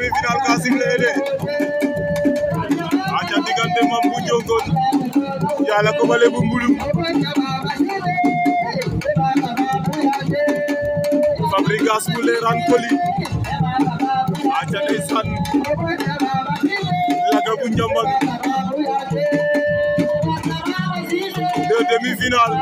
demi-finale ka simle aca diggante Mame Bou Ndiogone Yalla Cobalé bu Mbulum Fabregas bu Leran Koli aca ndeysaan Laga bu Njambang de demi-finale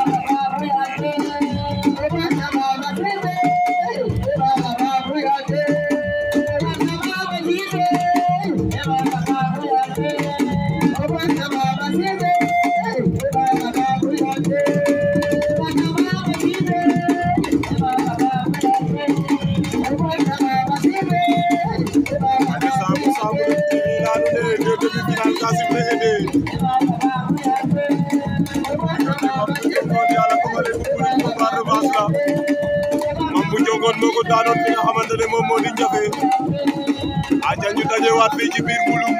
Mame Bou Ndiogone moo ko daanoon fi nga xamante ne moom moo di Ndiaffé aca ñu dajewaat fii ci biir Mbulum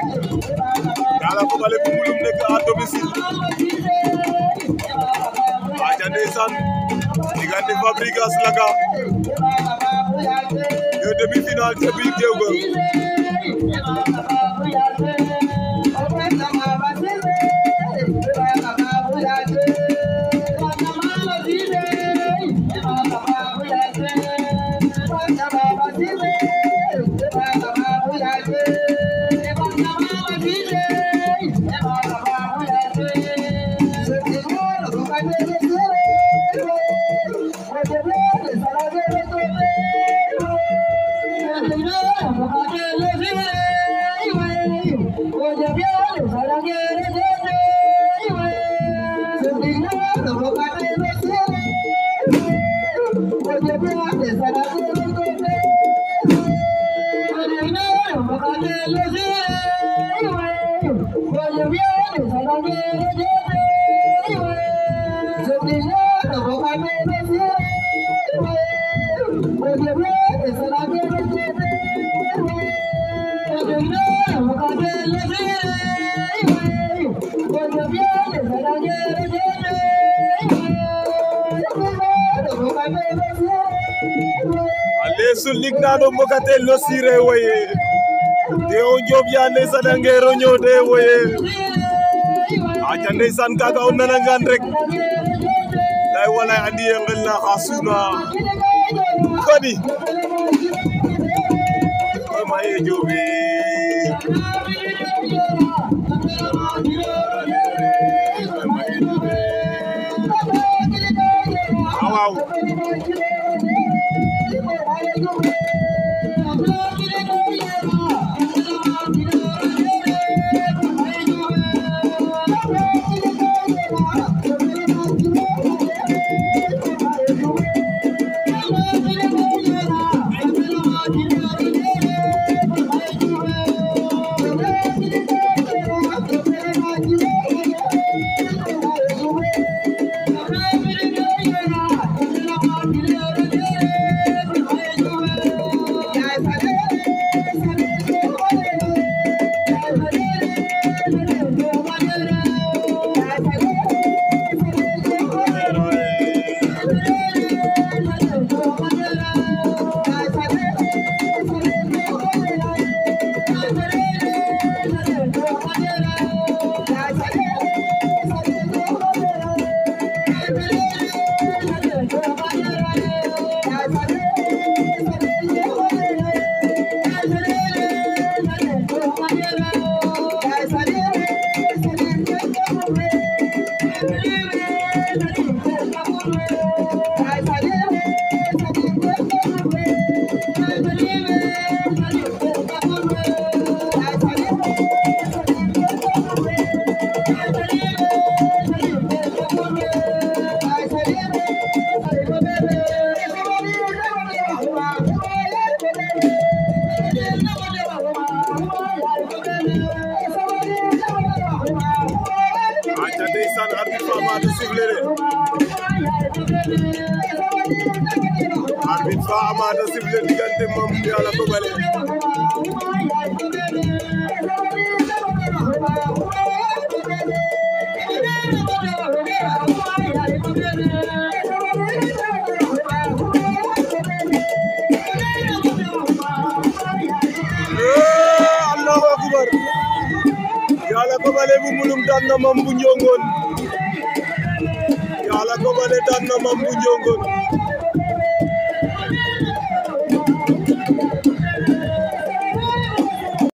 Yalla Cobalé bu Mbulum nekk à domicile aca ndeysaan diggante Fabregas Laga de demi-finale ca biir géew ga Sul lignano mokatel no sire woye de o job ya ne sadangero ñode woye aca ndeysaan kaga o nanangan rek lay walay andi ngel na xasuna kadi maye jobe waaw arbitre fa amana sifflé diggante Mame Yalla Cobalé Yalla ko bale bu mulum daan na Mame bu Njongon Yalla ko bale daan na Mame bu Njongon